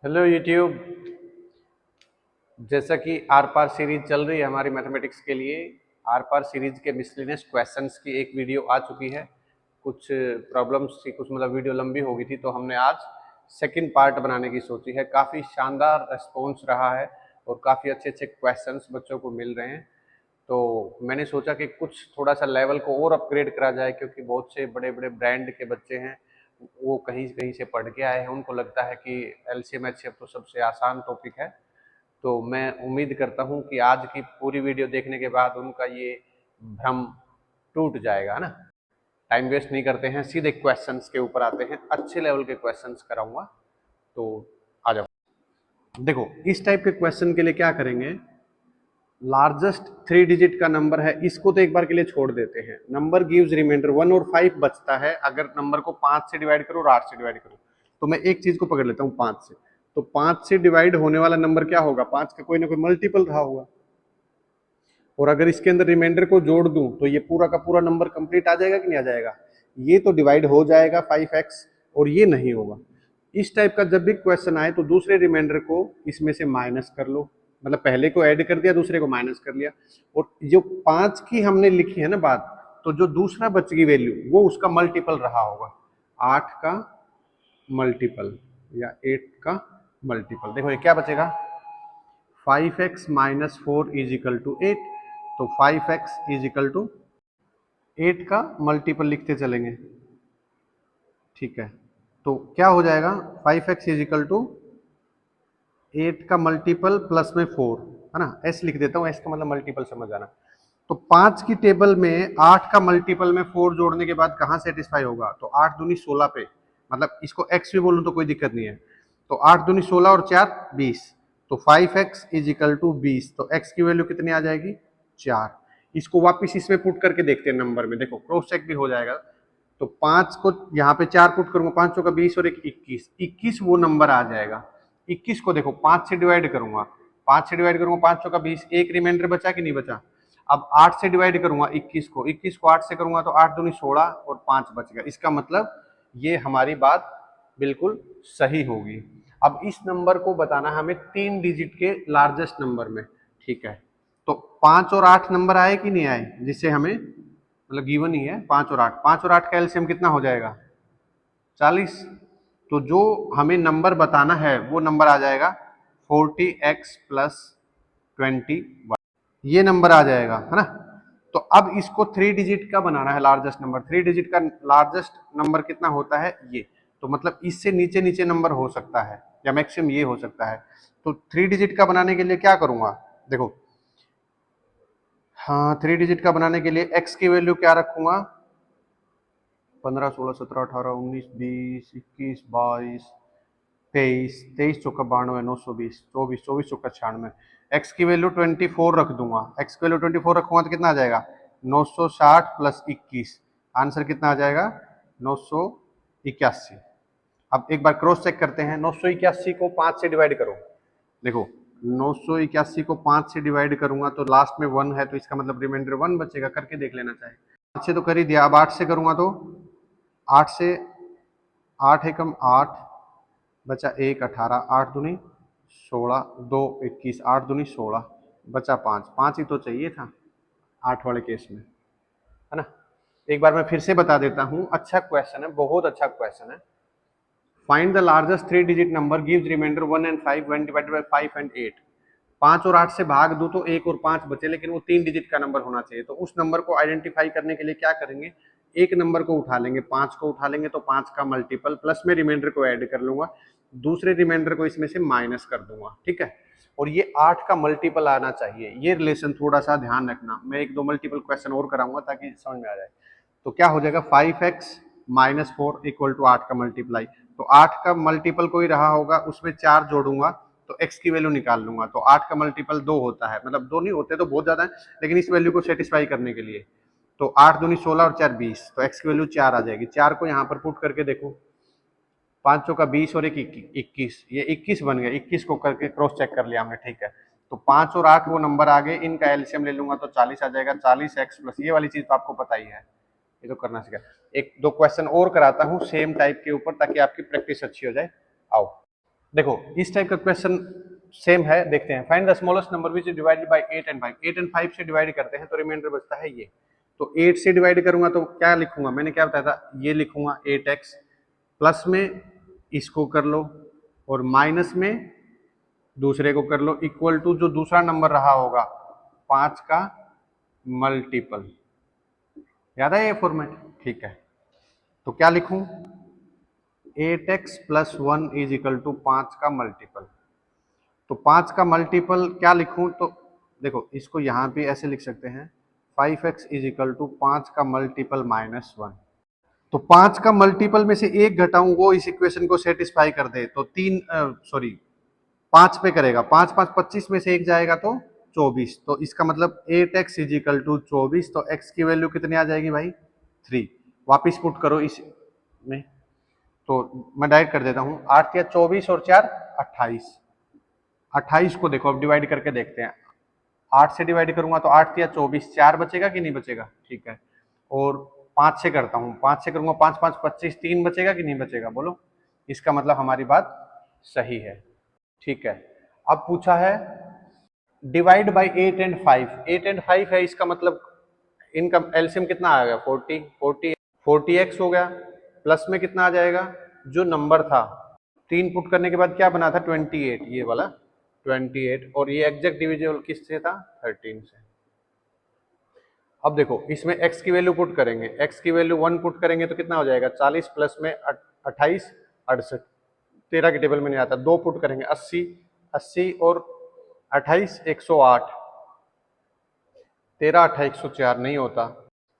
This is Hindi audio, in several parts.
Hello YouTube. जैसा कि आर पार सीरीज चल रही है हमारी मैथमेटिक्स के लिए, आर पार सीरीज के मिसलिनियस क्वेश्चंस की एक वीडियो आ चुकी है। कुछ प्रॉब्लम्स थी, कुछ मतलब वीडियो लंबी हो गई थी, तो हमने आज सेकंड पार्ट बनाने की सोची है। काफ़ी शानदार रिस्पॉन्स रहा है और काफ़ी अच्छे अच्छे क्वेश्चंस बच्चों को मिल रहे हैं। तो मैंने सोचा कि कुछ थोड़ा सा लेवल को और अपग्रेड करा जाए, क्योंकि बहुत से बड़े बड़े ब्रांड के बच्चे हैं, वो कहीं कहीं से पढ़ के आए हैं, उनको लगता है कि एलसीएम एचसीएफ तो सबसे आसान टॉपिक है। तो मैं उम्मीद करता हूं कि आज की पूरी वीडियो देखने के बाद उनका ये भ्रम टूट जाएगा, है ना। टाइम वेस्ट नहीं करते हैं, सीधे क्वेश्चंस के ऊपर आते हैं। अच्छे लेवल के क्वेश्चंस कराऊंगा, तो आ जाओ। देखो, इस टाइप के क्वेश्चन के लिए क्या करेंगे, लार्जेस्ट 3 डिजिट का नंबर है, इसको तो एक बार के लिए छोड़ देते हैं। नंबर गिव्स रिमाइंडर 1 और 5 बचता है। अगर नंबर को 5 से डिवाइड करो और 8 से डिवाइड करो, तो मैं एक चीज को पकड़ लेता हूँ 5 से। तो 5 से डिवाइड होने वाला नंबर क्या होगा, 5 का कोई ना कोई मल्टीपल रहा होगा। और अगर इसके अंदर रिमाइंडर को जोड़ दूं तो ये पूरा का पूरा नंबर कंप्लीट आ जाएगा कि नहीं आ जाएगा। ये तो डिवाइड हो जाएगा 5x, और ये नहीं होगा। इस टाइप का जब भी क्वेश्चन आए तो दूसरे रिमाइंडर को इसमें से माइनस कर लो, मतलब पहले को ऐड कर दिया, दूसरे को माइनस कर लिया। और जो 5 की हमने लिखी है ना बात, तो जो दूसरा बच गई वैल्यू वो उसका मल्टीपल रहा होगा। 8 का मल्टीपल या 8 का मल्टीपल। देखो ये क्या बचेगा, 5x minus 4 is equal to 8। तो 5x इज इक्वल टू 8 का मल्टीपल लिखते चलेंगे, ठीक है। तो क्या हो जाएगा, 5x इज इक्वल टू 8 का मल्टीपल प्लस में 4, है ना। s लिख देता हूँ, s का मतलब मल्टीपल समझ आना। तो 5 की टेबल में 8 का मल्टीपल में 4 जोड़ने के बाद कहाँ सेटिस्फाई होगा, तो 8 दूनी 16 पे, मतलब इसको x भी बोलूँ तो कोई दिक्कत नहीं है। तो 8 दूनी 16 और 4 20, तो 5x इज इक्वल टू 20। तो x की वैल्यू कितनी आ जाएगी, 4। इसको वापिस इसमें पुट करके देखते हैं नंबर में, देखो क्रॉस चेक भी हो जाएगा। तो 5 को यहाँ पे 4 पुट करूंगा, 5 का 20 और एक 21, 21 वो नंबर आ जाएगा। 21 को देखो 5 से डिवाइड करूंगा, 5 से डिवाइड करूंगा, 5 का 20, एक रिमाइंडर बचा कि नहीं बचा। अब 8 से डिवाइड करूंगा 21 को, 21 को 8 से करूंगा तो 8 दूनी 16 और 5 बच गया। इसका मतलब ये हमारी बात बिल्कुल सही होगी। अब इस नंबर को बताना हमें 3 डिजिट के लार्जेस्ट नंबर में, ठीक है। तो 5 और 8 नंबर आए कि नहीं आए, जिससे हमें मतलब गिवन ही है 5 और 8, 5 और 8 का एलसीएम कितना हो जाएगा, 40। तो जो हमें नंबर बताना है वो नंबर आ जाएगा 40x प्लस 21, ये नंबर आ जाएगा, है ना। तो अब इसको 3 डिजिट का बनाना है लार्जेस्ट नंबर। 3 डिजिट का लार्जेस्ट नंबर कितना होता है, ये। तो मतलब इससे नीचे नीचे नंबर हो सकता है या मैक्सिमम ये हो सकता है। तो 3 डिजिट का बनाने के लिए क्या करूंगा, देखो, हाँ 3 डिजिट का बनाने के लिए x की वैल्यू क्या रखूंगा, 15 16 17 18 19 20 21 22 23, 23 चौका 92, 920, 24 24 चौका 96। एक्स की वैल्यू 24 रख दूंगा, एक्स की वैल्यू 24 रखूंगा तो कितना आ जाएगा, 960 प्लस 21, आंसर कितना आ जाएगा, 981। अब एक बार क्रॉस चेक करते हैं, 981 को 5 से डिवाइड करो। देखो 981 को 5 से डिवाइड करूंगा तो लास्ट में 1 है, तो इसका मतलब रिमाइंडर 1 बचेगा, करके देख लेना चाहिए। 5 से तो कर ही दिया, अब 8 से करूंगा तो 8 से 8 एकम 8 बचा 1 18, 8 दूनी 16, 2 21, 8 दूनी 16, बचा 5, 5 ही तो चाहिए था 8 वाले केस में, है ना। एक बार मैं फिर से बता देता हूं, अच्छा क्वेश्चन है, बहुत अच्छा क्वेश्चन है। Find the largest 3 digit number gives reminder 1 and 5 when divided by 5 and 8। 5 और 8 से भाग दूं तो 1 और 5 बचे, लेकिन वो 3 डिजिट का नंबर होना चाहिए। तो उस नंबर को आइडेंटिफाई करने के लिए क्या करेंगे, एक नंबर को उठा लेंगे, 5 को उठा लेंगे तो 5 का मल्टीपल प्लस में रिमाइंडर को ऐड कर लूंगा, दूसरे रिमाइंडर को इसमें से माइनस कर दूंगा, ठीक है। और ये 8 का मल्टीपल आना चाहिए, ये रिलेशन थोड़ा सा ध्यान रखना। मैं एक दो मल्टीपल क्वेश्चन और कराऊंगा ताकि समझ में आ जाए। तो क्या हो जाएगा, 5x माइनस 4 इक्वल टू 8 का मल्टीप्लाई। तो 8 का मल्टीपल कोई रहा होगा, उसमें 4 जोड़ूंगा तो x की वैल्यू निकाल लूंगा। तो 8 का मल्टीपल 2 होता है, मतलब 2 नहीं होते तो बहुत ज्यादा है, लेकिन इस वैल्यू को सेटिस्फाई करने के लिए। तो 8 दूनी 16 और 4 20, तो x की वैल्यू 4 आ जाएगी। 4 को यहाँ पर पुट करके देखो, 5 का 20 और एक 21, ये 21 बन गया। 21 को करके क्रॉस चेक कर लिया हमने, ठीक है। तो 5 और 8 वो नंबर आ गए, इनका एलसीएम ले लूंगा तो 40 आ जाएगा। 40x प्लस ये वाली चीज तो आपको पता ही है, ये तो करना सीखा। एक दो क्वेश्चन और कराता हूँ सेम टाइप के ऊपर, ताकि आपकी प्रैक्टिस अच्छी हो जाए। आओ, देखो इस टाइप का क्वेश्चन सेम है, देखते हैं। Find the smallest number which is divided by 8 and 5। 8 and 5 से डिवाइड करते हैं तो रिमाइंडर बचता है ये। तो 8 से डिवाइड करूंगा तो क्या लिखूंगा, मैंने क्या बताया था, ये लिखूंगा 8x, प्लस में इसको कर लो और माइनस में दूसरे को कर लो, इक्वल टू जो दूसरा नंबर रहा होगा 5 का मल्टीपल। याद है ये फॉर्मेट? ठीक है, तो क्या लिखूं, 8x plus 1 is equal to 5 का मल्टीपल। तो 5 का मल्टीपल क्या लिखूं, तो देखो इसको यहां पे ऐसे लिख सकते हैं, 5x इज इक्वल टू 5 का मल्टीपल माइनस 1। तो 5 का मल्टीपल में से एक घटाऊं वो इस इक्वेशन को सेटिस्फाई कर दे, तो 5 पे करेगा, 5 5 25 में से एक जाएगा तो 24। तो इसका मतलब 8x इज इक्वल टू 24। तो x की वैल्यू कितनी आ जाएगी भाई, 3। वापिस पुट करो इस में, तो मैं डायरेक्ट कर देता हूं, 8 या 24 और 4 28। 28 को देखो अब डिवाइड करके देखते हैं। 8 से डिवाइड करूंगा तो 8 या 24, 4 बचेगा कि नहीं बचेगा, ठीक है। और 5 से करता हूं, 5 से करूंगा, 5 5 25, 3 बचेगा कि नहीं बचेगा, बोलो। इसका मतलब हमारी बात सही है, ठीक है। अब पूछा है डिवाइड बाय 8 एंड 5। 8 एंड 5 है, इसका मतलब इनका एलसीएम कितना आ गया, 40x हो गया, प्लस में कितना आ जाएगा, जो नंबर था 3 पुट करने के बाद क्या बना था, 28, ये वाला 28, और ये एग्जैक्ट डिविजिबल किससे था, 13 से। अब देखो इसमें x की वैल्यू पुट करेंगे, x की वैल्यू 1 पुट करेंगे तो कितना हो जाएगा, 40 प्लस में 28 68, 13 के टेबल में नहीं आता, 2 पुट करेंगे 80, 80 और 28 108, 13 28 104 नहीं होता।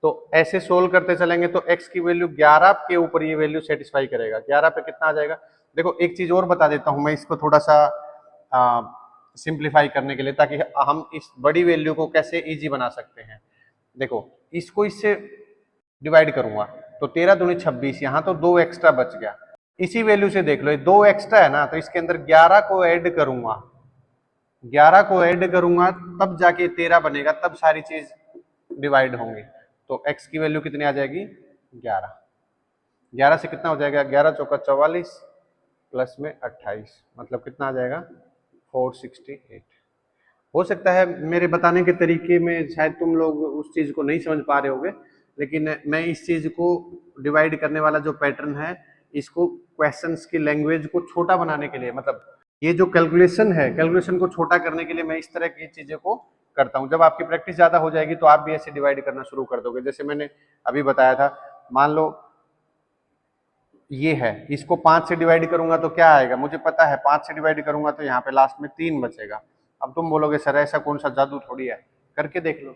तो ऐसे सोल्व करते चलेंगे तो x की वैल्यू 11 के ऊपर ये वैल्यू सेटिस्फाई करेगा। 11 पे कितना आ जाएगा, देखो एक चीज और बता देता हूं मैं इसको थोड़ा सा सिंप्लीफाई करने के लिए, ताकि हम इस बड़ी वैल्यू को कैसे इजी बना सकते हैं। देखो इसको इससे डिवाइड करूंगा तो 13 दूनी 26, यहाँ तो 2 एक्स्ट्रा बच गया। इसी वैल्यू से देख लो, ये 2 एक्स्ट्रा है ना, तो इसके अंदर 11 को ऐड करूंगा, 11 को ऐड करूंगा तब जाके 13 बनेगा, तब सारी चीज डिवाइड होंगी। तो x की वैल्यू कितनी आ जाएगी, 11। 11 से कितना हो जाएगा, 11 चौका 44 प्लस में 28, मतलब कितना आ जाएगा, 468। हो सकता है मेरे बताने के तरीके में शायद तुम लोग उस चीज को नहीं समझ पा रहे होगे, लेकिन मैं इस चीज को डिवाइड करने वाला जो पैटर्न है, इसको क्वेश्चंस की लैंग्वेज को छोटा बनाने के लिए, मतलब ये जो कैलकुलेशन है, कैलकुलेशन को छोटा करने के लिए मैं इस तरह की चीजें को करता हूं। जब आपकी प्रैक्टिस ज्यादा हो जाएगी तो आप भी ऐसे डिवाइड करना शुरू कर दोगे। जैसे मैंने अभी बताया था, मान लो ये है, इसको 5 से डिवाइड करूंगा तो क्या आएगा, मुझे पता है 5 से डिवाइड करूंगा तो यहाँ पे लास्ट में 3 बचेगा। अब तुम बोलोगे सर ऐसा कौन सा जादू थोड़ी है, करके देख लो।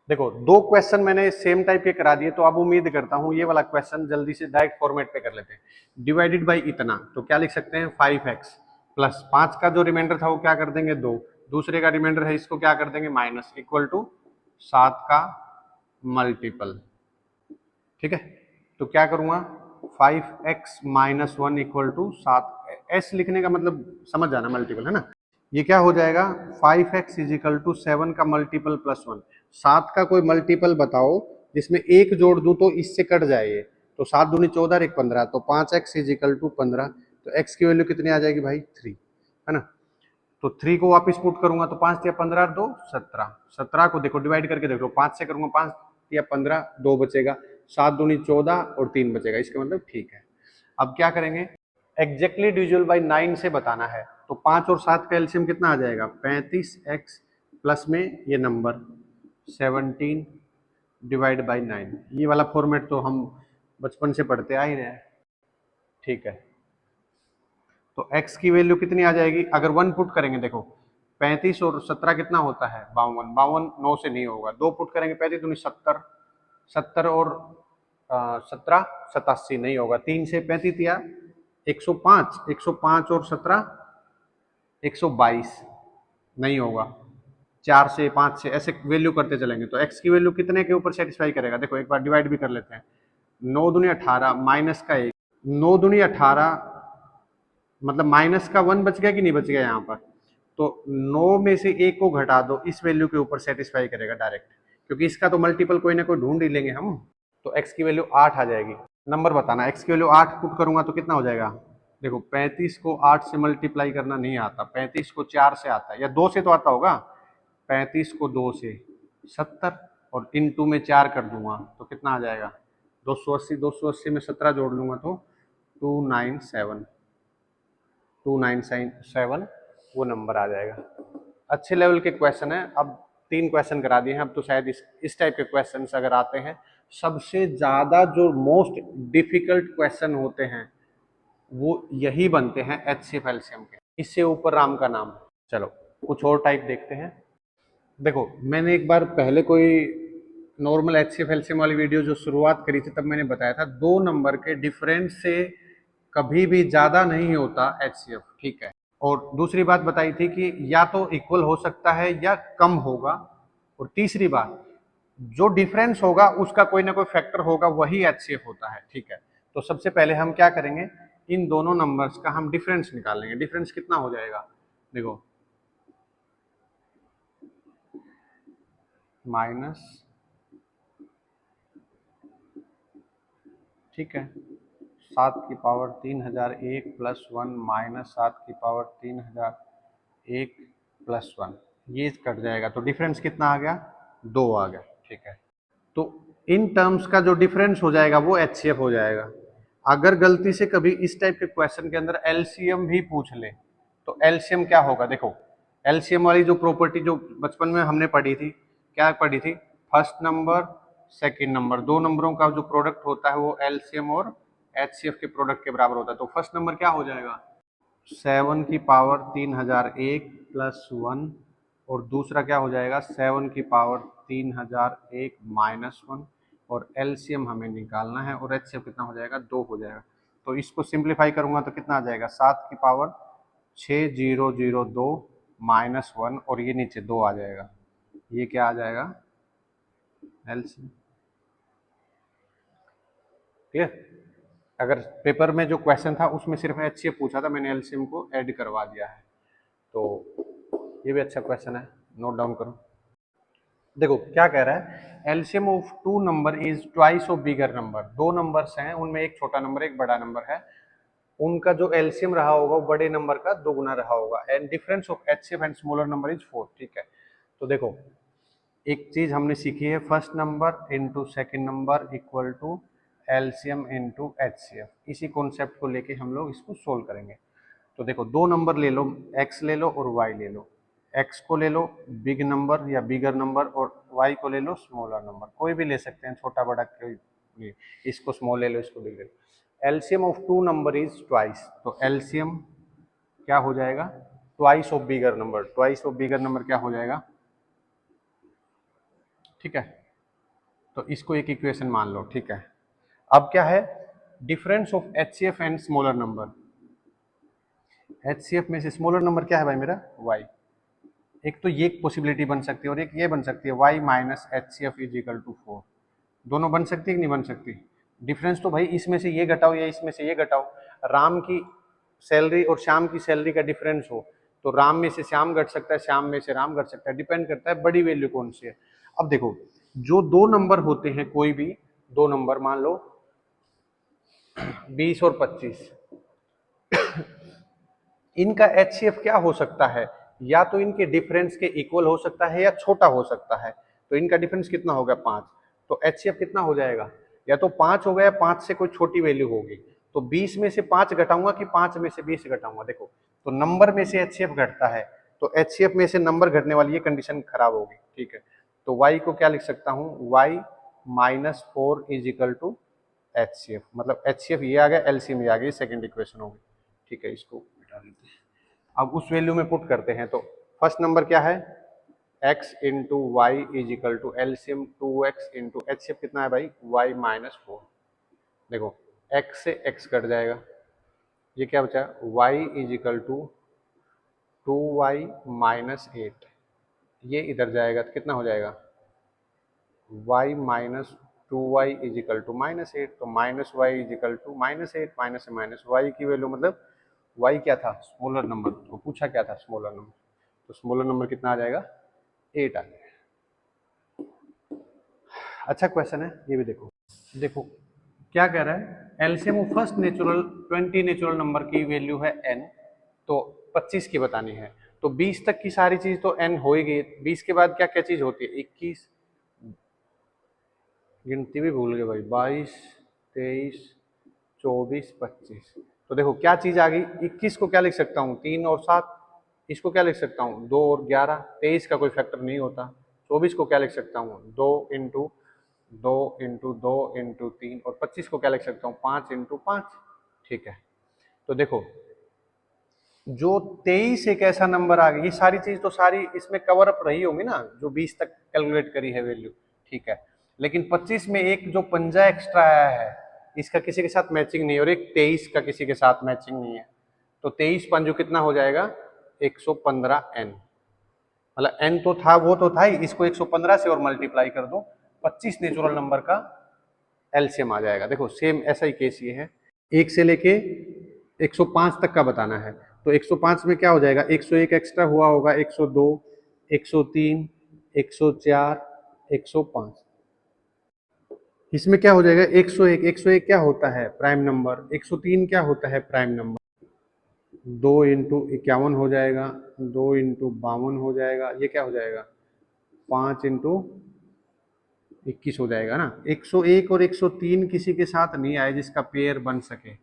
देखो 2 क्वेश्चन मैंने सेम टाइप के करा दिए, तो अब उम्मीद करता हूं ये वाला क्वेश्चन जल्दी से डायरेक्ट फॉर्मेट पे कर लेते हैं। डिवाइडेड बाई इतना, तो क्या लिख सकते हैं, 5x प्लस 5 का जो रिमाइंडर था वो क्या कर देंगे, 2, दूसरे का रिमाइंडर है इसको क्या कर देंगे, माइनस, इक्वल टू 7 का मल्टीपल। ठीक है, तो क्या करूंगा, 5x minus 1 equal to 7, s लिखने का मतलब समझ जाना, मल्टीपल है ना। ये क्या हो जाएगा, 5x इज इक्वल टू 7 का मल्टीपल प्लस 1। 7 का कोई मल्टीपल बताओ जिसमें एक जोड़ दूं तो इससे कट जाए ये, तो 7 दूनी 14 और 1 15, तो 5x इज इक्वल टू 15। तो x की वैल्यू कितनी आ जाएगी भाई, 3, है ना। तो 3 को वापस पुट करूंगा तो 5 या 15 2 17, 17 को देखो डिवाइड करके देखो, 5 से करूंगा 5 या 15, 2 बचेगा, 7 दूनी 14 और 3 बचेगा, इसका मतलब ठीक है। अब क्या करेंगे, एग्जैक्टली डिविजिबल बाई 9 से बताना है, तो 5 और 7 का एलसीएम कितना आ जाएगा, 35x प्लस में ये नंबर 17 डिवाइड बाई 9। ये वाला फॉर्मेट तो हम बचपन से पढ़ते आ ही रहे हैं, ठीक है। तो x की वैल्यू कितनी आ जाएगी, अगर 1 पुट करेंगे, देखो 35 और 17 कितना होता है, 52, 52 9 से नहीं होगा, 2 पुट करेंगे, 35 दूनी 70, 70 और 17 87 नहीं होगा, 3 से 35 या 105, 105 और 17 122 नहीं होगा, 4 से 5 से ऐसे वैल्यू करते चलेंगे। तो x की वैल्यू कितने के ऊपर सेटिस्फाई करेगा, देखो एक बार डिवाइड भी कर लेते हैं, 9 दूनी 18 माइनस का 1, 9 दूनी 18 मतलब माइनस का 1 बच गया कि नहीं बच गया यहाँ पर, तो 9 में से 1 को घटा दो, इस वैल्यू के ऊपर सेटिस्फाई करेगा डायरेक्ट, क्योंकि इसका तो मल्टीपल कोई ना कोई ढूंढ ही लेंगे हम। तो x की वैल्यू 8 आ जाएगी। नंबर बताना, x की वैल्यू 8 पुट करूंगा तो कितना हो जाएगा, देखो 35 को 8 से मल्टीप्लाई करना नहीं आता, 35 को 4 से आता है या 2 से तो आता होगा। 35 को 2 से 70 और इनटू में 4 कर दूंगा तो कितना आ जाएगा 280, 280 में 17 जोड़ लूंगा तो 297 297 वो नंबर आ जाएगा। अच्छे लेवल के क्वेश्चन है। अब 3 क्वेश्चन करा दिए हैं, अब तो शायद इस टाइप के क्वेश्चन अगर आते हैं, सबसे ज़्यादा जो मोस्ट डिफिकल्ट क्वेश्चन होते हैं वो यही बनते हैं HCF LCM के, इससे ऊपर राम का नाम। चलो कुछ और टाइप देखते हैं। देखो मैंने एक बार पहले कोई नॉर्मल HCF LCM वाली वीडियो जो शुरुआत करी थी तब मैंने बताया था 2 नंबर के डिफरेंस से कभी भी ज़्यादा नहीं होता HCF, ठीक है। और दूसरी बात बताई थी कि या तो इक्वल हो सकता है या कम होगा, और तीसरी बात जो डिफरेंस होगा उसका कोई ना कोई फैक्टर होगा, वही HCF होता है, ठीक है। तो सबसे पहले हम क्या करेंगे, इन दोनों नंबर्स का हम डिफरेंस निकाल लेंगे। डिफरेंस कितना हो जाएगा, देखो माइनस, ठीक है, 7 की पावर 3001 प्लस 1 माइनस 7 की पावर 3001 प्लस 1, ये कट जाएगा तो डिफरेंस कितना आ गया, 2 आ गया, ठीक है। तो इन टर्म्स का जो डिफरेंस हो जाएगा वो HCF हो जाएगा। अगर गलती से कभी इस टाइप के क्वेश्चन के अंदर LCM भी पूछ ले तो LCM क्या होगा, देखो LCM वाली जो प्रॉपर्टी जो बचपन में हमने पढ़ी थी, क्या पढ़ी थी, फर्स्ट नंबर सेकंड नंबर, दो नंबरों का जो प्रोडक्ट होता है वो LCM और HCF के प्रोडक्ट के बराबर होता है। तो फर्स्ट नंबर क्या हो जाएगा, 7 की पावर 3001 प्लस 1, और दूसरा क्या हो जाएगा 7 की पावर 3001 माइनस 1, और LCM हमें निकालना है और HCF कितना हो जाएगा, 2 हो जाएगा। तो इसको सिंप्लीफाई करूंगा तो कितना आ जाएगा, 7 की पावर 6002 माइनस 1, और ये नीचे 2 आ जाएगा, ये क्या आ जाएगा LCM। क्लियर। अगर पेपर में जो क्वेश्चन था उसमें सिर्फ HCF पूछा था, मैंने LCM को ऐड करवा दिया है, तो ये भी अच्छा क्वेश्चन है, नोट डाउन करो। देखो क्या कह रहा है, LCM of two number is twice of bigger number. दो नंबर्स हैं, उनमें एक छोटा नंबर एक बड़ा नंबर है, उनका जो एलसीएम रहा होगा वो बड़े नंबर का दोगुना रहा होगा, and difference of HCF and smaller number is 4, ठीक है। तो देखो एक चीज हमने सीखी है, first number into second number equal to LCM into HCF. इसी कॉन्सेप्ट को लेके हम लोग इसको सोल्व करेंगे। तो देखो दो नंबर ले लो, x ले लो और y ले लो। x को ले लो बिग नंबर या बिगर नंबर, और y को ले लो स्मॉलर नंबर, कोई भी ले सकते हैं, छोटा बड़ा कोई भी। इसको स्मॉल ले लो, इसको बिग ले लो। LCM of two number is twice, तो एलसीएम क्या हो जाएगा, twice of bigger number. Twice of bigger number क्या हो जाएगा, ठीक है। तो इसको एक इक्वेशन मान लो, ठीक है। अब क्या है, difference of HCF and smaller number. HCF में से स्मॉलर नंबर क्या है भाई मेरा, y। एक तो ये पॉसिबिलिटी बन सकती है और एक ये बन सकती है, y minus HCF is equal to 4। दोनों बन सकती है कि नहीं बन सकती। डिफरेंस तो भाई इसमें से ये घटाओ या इसमें से ये घटाओ। राम की सैलरी और श्याम की सैलरी का डिफरेंस हो तो राम में से श्याम घट सकता है, श्याम में से राम घट सकता है, डिपेंड करता है बड़ी वैल्यू कौन सी है। अब देखो जो दो नंबर होते हैं, कोई भी दो नंबर मान लो 20 और 25, इनका HCF क्या हो सकता है, या तो इनके डिफरेंस के इक्वल हो सकता है या छोटा हो सकता है। तो इनका डिफरेंस कितना हो गया, 5, तो HCF कितना हो जाएगा, या तो 5 हो गया, 5 से कोई छोटी वैल्यू होगी। तो 20 में से 5 घटाऊंगा कि 5 में से 20 घटाऊंगा, देखो तो नंबर में से HCF घटता है, तो HCF में से नंबर घटने वाली ये कंडीशन खराब होगी, ठीक है। तो y को क्या लिख सकता हूँ, y minus 4 is equal to HCF, मतलब HCF ये आ गया, LCM ये आ गई, सेकेंड इक्वेशन होगी, ठीक है। इसको मिटा देते हैं, अब उस वैल्यू में पुट करते हैं। तो फर्स्ट नंबर क्या है, x into Y is equal to LCM 2x into HCF कितना है भाई, y माइनस 4। देखो x से x कट जाएगा, ये क्या बचा, y is equal to 2y minus 8, ये इधर जाएगा तो कितना हो जाएगा, y minus 2y is equal to minus 8, तो minus Y is equal to minus 8, minus से माइनस, y की वैल्यू मतलब y क्या था, स्मॉलर नंबर, तो पूछा क्या था, स्मॉलर नंबर, तो स्मॉलर नंबर कितना आ जाएगा, 8 आ जाएगा। अच्छा क्वेश्चन है ये भी, देखो देखो क्या कह रहा है, LCM of first natural 20 natural number की वैल्यू है n, तो 25 की बतानी है। तो 20 तक की सारी चीज तो n हो ही गई, 20 के बाद क्या क्या चीज होती है, 21, गिनती भी भूल गए भाई, 22, 23, 24, 25। तो देखो क्या चीज आ गई, 21 को क्या लिख सकता हूँ 3 और 7, इसको क्या लिख सकता हूँ 2 और 11, 23 का कोई फैक्टर नहीं होता। 24 को क्या लिख सकता हूँ 2 इंटू 2 इंटू 2 इंटू 3, और 25 को क्या लिख सकता हूँ 5 इंटू 5। ठीक है, तो देखो जो 23 एक ऐसा नंबर आ गया, ये सारी चीज तो सारी इसमें कवर अप रही होंगी ना, जो 20 तक कैलकुलेट करी है वैल्यू। ठीक है, लेकिन 25 में एक जो पंजा एक्स्ट्रा आया है, इसका किसी के साथ मैचिंग नहीं, और एक 23 का किसी के साथ मैचिंग नहीं है। तो 23 पंजो कितना हो जाएगा 115n, मतलब n तो था, वो तो था ही, इसको 115 से और मल्टीप्लाई कर दो, 25 नेचुरल नंबर का एलसीएम आ जाएगा। देखो सेम ऐसा ही केस ये है, 1 से लेके 105 तक का बताना है। तो 105 में क्या हो जाएगा, 101 एक्स्ट्रा हुआ होगा, 102, 103, 104, 105। इसमें क्या हो जाएगा 101, 101 क्या होता है प्राइम नंबर, 103 क्या होता है प्राइम नंबर, 2 इंटू 51 हो जाएगा, 2 इंटू 52 हो जाएगा, ये क्या हो जाएगा 5 इंटू 21 हो जाएगा ना। 101 और 103 किसी के साथ नहीं आए जिसका पेयर बन सके,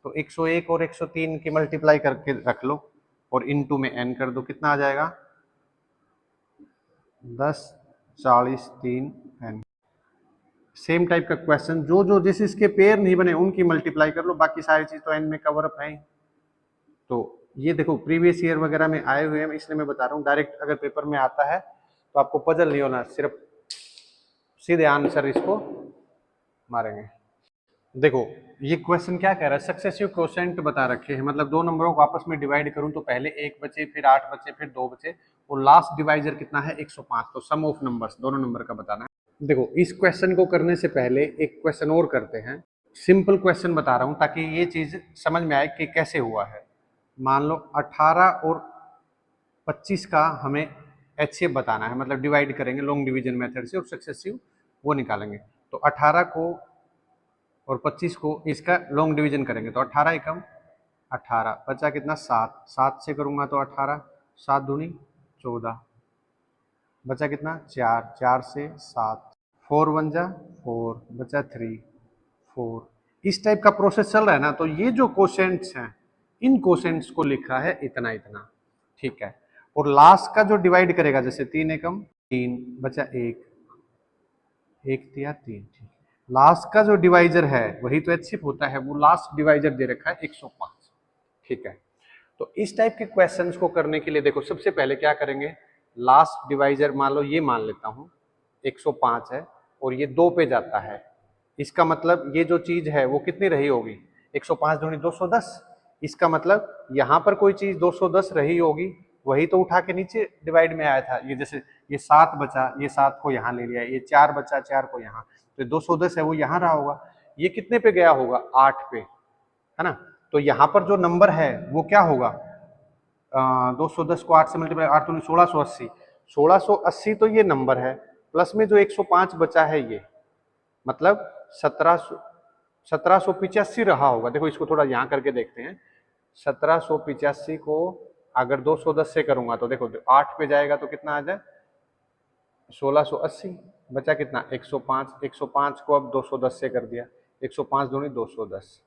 तो 101 और 103 की मल्टीप्लाई करके रख लो और इनटू में n कर दो, कितना आ जाएगा 10, 40, 3 n। सेम टाइप का क्वेश्चन, जो जो जिस इसके पेयर नहीं बने उनकी मल्टीप्लाई कर लो, बाकी सारी चीज तो n में कवर अप है। तो ये देखो प्रीवियस ईयर वगैरह में आए हुए हैं, इसलिए मैं बता रहा हूँ, डायरेक्ट अगर पेपर में आता है तो आपको पजल नहीं होना, सिर्फ सीधे आंसर इसको मारेंगे। देखो ये क्वेश्चन क्या कह रहा है, सक्सेसिव क्वोशेंट बता रखे हैं, मतलब दो नंबरों को आपस में डिवाइड करूं तो पहले 1 बचे, फिर 8 बचे, फिर 2 बचे, और लास्ट डिवाइजर कितना है 105। तो सम ऑफ नंबर्स दोनों नंबर का बताना है। देखो इस क्वेश्चन को करने से पहले एक क्वेश्चन और करते हैं, सिंपल क्वेश्चन बता रहा हूं ताकि ये चीज समझ में आए कि कैसे हुआ है। मान लो 18 और 25 का हमें एचसीएफ बताना है, मतलब डिवाइड करेंगे लॉन्ग डिवीजन मेथड से और सक्सेसिव वो निकालेंगे। तो 18 को और 25 को इसका लॉन्ग डिवीजन करेंगे, तो 18 एकम 18, बचा कितना 7, 7 से करूंगा तो 18, 7 दूनी 14, बचा कितना 4, 4 से 7, 4 1 जा 4, बचा 3, 4। इस टाइप का प्रोसेस चल रहा है ना, तो ये जो कोशेंट्स हैं इन कोशेंट्स को लिखा है इतना इतना। ठीक है, और लास्ट का जो डिवाइड करेगा, जैसे 3 एकम 3, बचा 1, 1 दिया 3। ठीक, लास्ट का जो डिवाइजर है वही तो एचसीएफ होता है, वो लास्ट डिवाइजर दे रखा है 105। ठीक है, तो इस टाइप के क्वेश्चंस को करने के लिए देखो सबसे पहले क्या करेंगे, लास्ट डिवाइजर मान लो ये मान लेता हूं 105 है और ये 2 पे जाता है, इसका मतलब ये जो चीज है वो कितनी रही होगी 105 दूनी 210। इसका मतलब यहाँ पर कोई चीज 210 रही होगी, वही तो उठा के नीचे डिवाइड में आया था। ये जैसे ये 7 बचा, ये 7 को यहाँ ले लिया, ये 4 बचा, 4 को यहाँ, तो 210 है वो यहाँ रहा होगा। ये कितने पे गया होगा 8 पे, है ना। तो यहाँ पर जो नंबर है वो क्या होगा 210 को 8 से मल्टीप्लाई, 8 तो 1680, 1680 तो ये नंबर है, प्लस में जो 105 बचा है ये, मतलब 1785 रहा होगा। देखो इसको थोड़ा यहाँ करके देखते हैं, 1785 को अगर 210 से करूंगा तो देखो 8 पे जाएगा तो कितना आ जाए 1680, बचा कितना 105, 105 को अब 210 से कर दिया, 105 दूनी 210,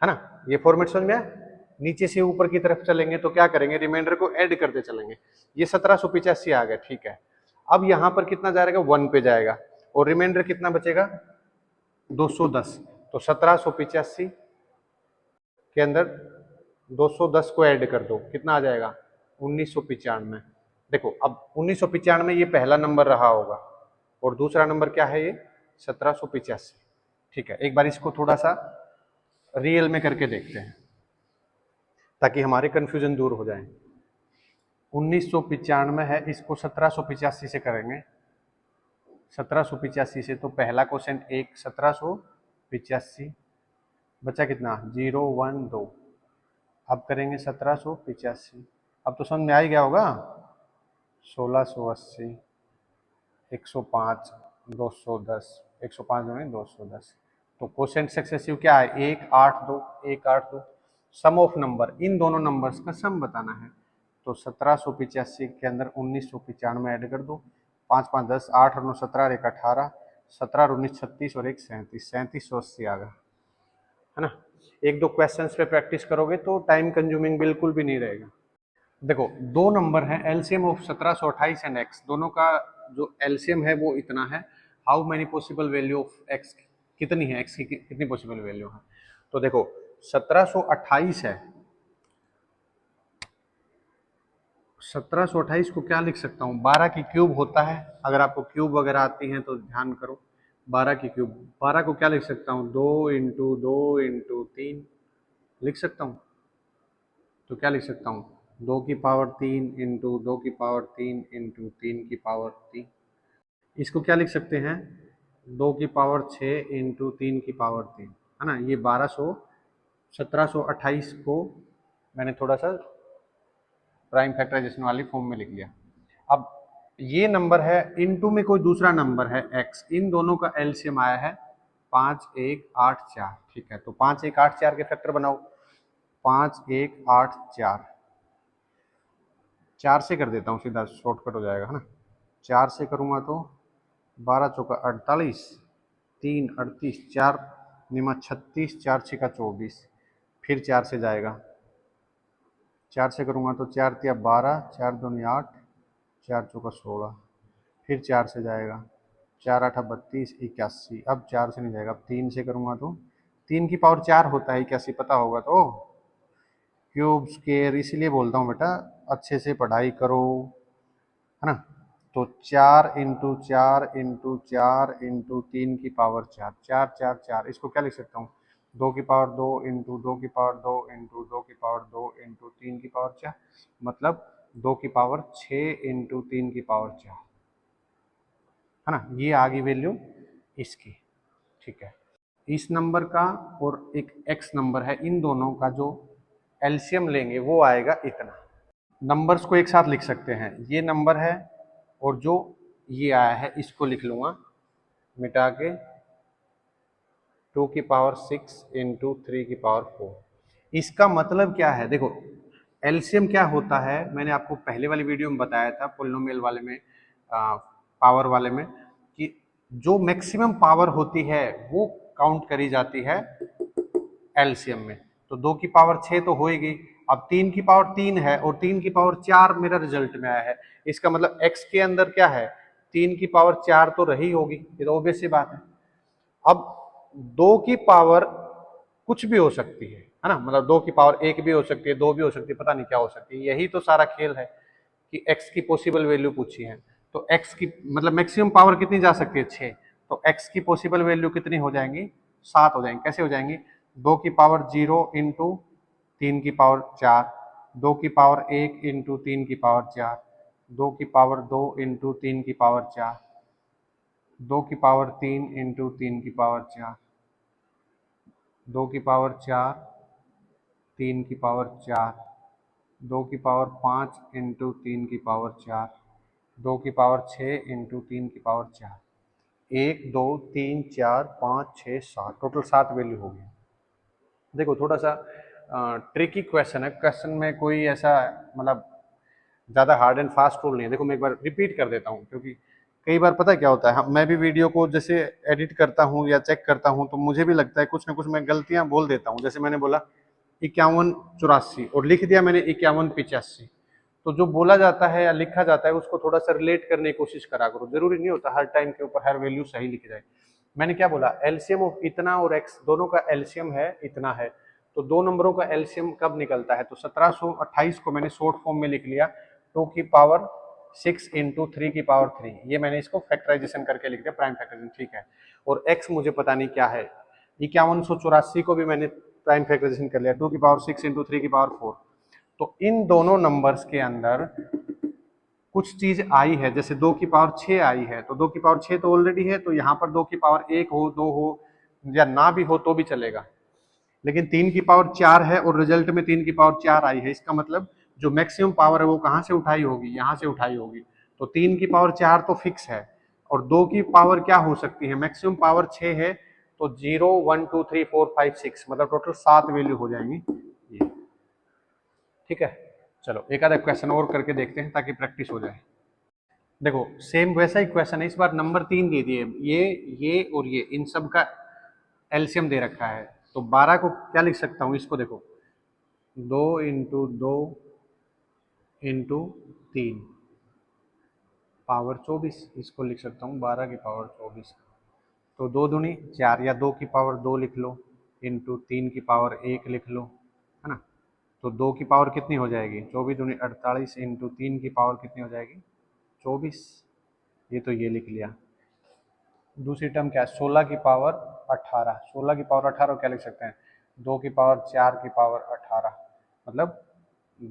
है ना। ये फॉर्मेट समझ में आया। नीचे से ऊपर की तरफ चलेंगे तो क्या करेंगे, रिमाइंडर को ऐड करते चलेंगे। ये 1785 आ गया, ठीक है। अब यहाँ पर कितना जाएगा 1 पे जाएगा और रिमाइंडर कितना बचेगा 210, तो 1785 के अंदर 210 को ऐड कर दो, कितना आ जाएगा 1995। देखो अब 1995 ये पहला नंबर रहा होगा और दूसरा नंबर क्या है ये 1785। ठीक है, एक बार इसको थोड़ा सा रियल में करके देखते हैं ताकि हमारे कंफ्यूजन दूर हो जाए। 1995 है, इसको 1785 से करेंगे, 1785 से, तो पहला क्वेश्चन 1 1785, बचा कितना 0 1 2, अब करेंगे 1785, अब तो समझ में आ ही गया होगा 1680, 105, 210, 105 में 210, तो कोसेंट सक्सेसिव क्या है, 1 8 2, 1 8 2। सम ऑफ नंबर, इन दोनों नंबर्स का सम बताना है। तो 1785 के अंदर 1995 ऐड कर दो, 5 5 10, 8 और 9 17 और 1 18, 17 और 19 36 और 1 37, 3780 आ गया, है ना। एक दो क्वेश्चंस पे प्रैक्टिस करोगे तो टाइम कंज्यूमिंग बिल्कुल भी नहीं रहेगा। देखो दो नंबर है, एलसीएम ऑफ 1728 एंड एक्स, दोनों का जो एलसीएम है वो इतना है। How many possible value of x, कितनी है एक्स की, कितनी पॉसिबल वैल्यू है। तो देखो 1728 है, 1728 को क्या लिख सकता हूँ, 12 की क्यूब होता है। अगर आपको क्यूब वगैरह आती है तो ध्यान करो, 12 की क्यूब, 12 को क्या लिख सकता हूँ, 2 इंटू 2 इंटू 3 लिख सकता हूँ। तो क्या लिख सकता हूँ, 2 की पावर 3 इंटू 2 की पावर 3 इंटू 3 की पावर 3। इसको क्या लिख सकते हैं, 2 की पावर 6 इंटू 3 की पावर 3, है ना। ये 1728 को मैंने थोड़ा सा प्राइम फैक्टराइजेशन वाली फॉर्म में लिख लिया। अब ये नंबर है, इनटू में कोई दूसरा नंबर है x, इन दोनों का एलसीएम आया है 5 1 8 4, ठीक है। तो 5 1 8 4 के फैक्टर बनाओ, 5 1 8 4, 4 से कर देता हूँ सीधा, शॉर्टकट हो जाएगा, है ना। 4 से करूँगा तो 12 चौका 48, 3 38, 4 निमा 36, 4 6 का 24, फिर 4 से जाएगा, 4 से करूँगा तो 4 तिया 12, 4 दूनी 8, 4 चौका 16, फिर 4 से जाएगा, 4 8 32, 81। अब 4 से नहीं जाएगा, अब 3 से करूँगा तो 3 की पावर 4 होता है 81, पता होगा तो। क्यूब स्क्वायर इसीलिए बोलता हूँ बेटा, अच्छे से पढ़ाई करो, है ना। तो 4 इंटू 4 इंटू 4 इंटू 3 की पावर 4, 4 4 4, इसको क्या लिख सकता हूँ, 2 की पावर 2 इंटू 2 की पावर 2 इंटू 2 की पावर 2 इंटू 3 की पावर 4, मतलब 2 की पावर 6 इंटू 3 की पावर 4, है ना। ये आ गई वैल्यू इसकी, ठीक है। इस नंबर का और एक एक्स नंबर है, इन दोनों का जो एलसीएम लेंगे वो आएगा इतना। नंबर्स को एक साथ लिख सकते हैं, ये नंबर है और जो ये आया है इसको लिख लूँगा मिटा के, 2 की पावर 6 इंटू 3 की पावर 4। इसका मतलब क्या है, देखो एलसीएम क्या होता है, मैंने आपको पहले वाली वीडियो में बताया था, पोलिनोमियल वाले में, पावर वाले में, कि जो मैक्सिमम पावर होती है वो काउंट करी जाती है एलसीएम में। तो 2 की पावर 6 तो होएगी, अब 3 की पावर 3 है और 3 की पावर 4 मेरा रिजल्ट में आया है, इसका मतलब x के अंदर क्या है, 3 की पावर 4 तो रही होगी, ये तो ऑब्वियस सी बात है। अब 2 की पावर कुछ भी हो सकती है ना, मतलब 2 की पावर 1 भी हो सकती है, 2 भी हो सकती है, पता नहीं क्या हो सकती है। यही तो सारा खेल है कि x की पॉसिबल वैल्यू पूछी है, तो x की मतलब मैक्सिमम पावर कितनी जा सकती है, 6, तो x की पॉसिबल वैल्यू कितनी हो जाएंगी, 7 हो जाएंगी। कैसे हो जाएंगी, 2 की पावर 0 इंटू 3 की पावर 4, 2 की पावर 1 इंटू 3 की पावर 4, 2 की पावर 2 इंटू 3 की पावर 4, 2 की पावर 3 इंटू 3 की पावर 4, 2 की पावर 4, 3 की पावर 4, 2 की पावर 5 इंटू 3 की पावर 4, 2 की पावर 6 इंटू 3 की पावर 4, 1 2 3 4 5 6 7, टोटल 7 वैल्यू होगी। देखो थोड़ा सा ट्रिकी क्वेश्चन है, क्वेश्चन में कोई ऐसा मतलब ज़्यादा हार्ड एंड फास्ट रूल नहीं है। देखो मैं एक बार रिपीट कर देता हूँ, क्योंकि कई बार पता है क्या होता है, मैं भी वीडियो को जैसे एडिट करता हूँ या चेक करता हूँ तो मुझे भी लगता है कुछ ना कुछ मैं गलतियाँ बोल देता हूँ। जैसे मैंने बोला 5184 और लिख दिया मैंने 5185, तो जो बोला जाता है या लिखा जाता है उसको थोड़ा सा रिलेट करने की कोशिश करा करो। जरूरी नहीं होता हर टाइम के ऊपर हर वैल्यू सही लिखी जाए। मैंने क्या बोला, एलसीएम ऑफ इतना और एक्स दोनों का एलसीएम है इतना है, तो दो नंबरों का एलसीएम कब निकलता है, तो 1728 को मैंने शॉर्ट फॉर्म में लिख लिया, 2 की पावर 6 इंटू 3 की पावर 3, ये मैंने इसको फैक्टराइजेशन करके लिख दिया, प्राइम फैक्टराइजेशन, ठीक है। और एक्स मुझे पता नहीं क्या है, 5184 को भी मैंने प्राइम फैक्टराइजेशन कर लिया, 2 की पावर 6 इंटू 3 की पावर 4। तो इन दोनों नंबर्स के अंदर कुछ चीज आई है, जैसे 2 की पावर 6 आई है, तो 2 की पावर 6 तो ऑलरेडी है, तो यहाँ पर 2 की पावर 1 हो 2 हो या ना भी हो तो भी चलेगा, लेकिन 3 की पावर 4 है और रिजल्ट में 3 की पावर 4 आई है, इसका मतलब जो मैक्सिमम पावर है वो कहाँ से उठाई होगी, यहाँ से उठाई होगी। तो 3 की पावर 4 तो फिक्स है और 2 की पावर क्या हो सकती है, मैक्सिमम पावर 6 है, तो 0 1 2 3 4 5 6 मतलब टोटल 7 वैल्यू हो जाएंगी ये। ठीक है, चलो एक आधा क्वेश्चन और करके देखते हैं ताकि प्रैक्टिस हो जाए। देखो सेम वैसा ही क्वेश्चन है, इस बार नंबर 3 दे दिए, ये और ये इन सब का एलसीएम दे रखा है। तो 12 को क्या लिख सकता हूँ, इसको देखो 2 इंटू 2 इंटू 3 पावर 24, इसको लिख सकता हूँ 12 की पावर 24। तो 2 दूनी 4 या 2 की पावर 2 लिख लो इंटू 3 की पावर 1 लिख लो, है ना। तो 2 की पावर कितनी हो जाएगी, 24 दूनी 48 इंटू 3 की पावर कितनी हो जाएगी 24। ये तो ये लिख लिया। दूसरी टर्म क्या है, 16 की पावर 18, 16 की पावर 18 क्या लिख सकते हैं, 2 की पावर 4 की पावर 18 मतलब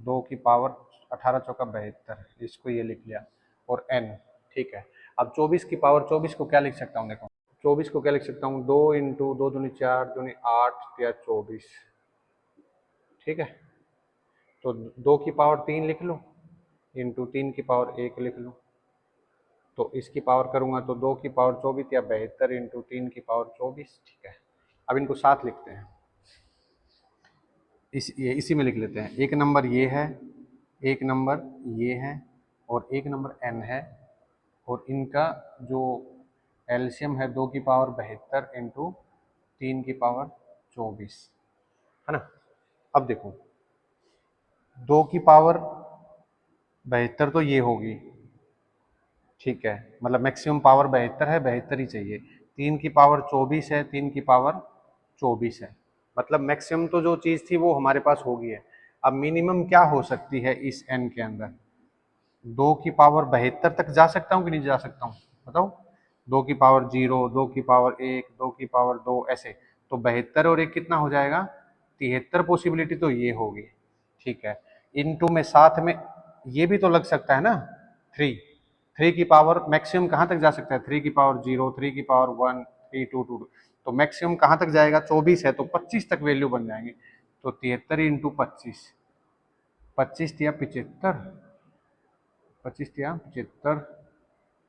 2 की पावर 18 चौका 72, इसको ये लिख लिया और n। ठीक है, अब 24 की पावर 24 को क्या लिख सकता हूँ, देखो 24 को क्या लिख सकता हूँ, 2 इंटू 2 दूनी 4 दूनी 8 या 24। ठीक है, तो 2 की पावर 3 लिख लो इंटू 3 की पावर 1 लिख लो। तो इसकी पावर करूंगा तो 2 की पावर 24 या 72 इंटू 3 की पावर 24। ठीक है, अब इनको साथ लिखते हैं, इसी में लिख लेते हैं। एक नंबर ये है, एक नंबर ये है और एक नंबर n है, और इनका जो एलसीएम है 2 की पावर 72 इंटू 3 की पावर 24, है ना। अब देखो 2 की पावर 72 तो ये होगी, ठीक है, मतलब मैक्सिमम पावर 72 है, 72 ही चाहिए। 3 की पावर 24 है, 3 की पावर 24 है, मतलब मैक्सिमम तो जो चीज़ थी वो हमारे पास होगी है। अब मिनिमम क्या हो सकती है इस n के अंदर, 2 की पावर 72 तक जा सकता हूँ कि नहीं जा सकता हूँ, बताओ। 2 की पावर 0, 2 की पावर 1, 2 की पावर 2, ऐसे। तो 72 और 1 कितना हो जाएगा, 73 पॉसिबिलिटी तो ये होगी। ठीक है, इनटू में साथ में ये भी तो लग सकता है ना, 3, 3 की पावर मैक्सिमम कहाँ तक जा सकता है, 3 की पावर 0, 3 की पावर 1, 3 2 2, तो मैक्सिमम कहाँ तक जाएगा, 24 है तो 25 तक वैल्यू बन जाएंगे। तो 73 इंटू 25, 25 दिया 75, 25 दिया 75,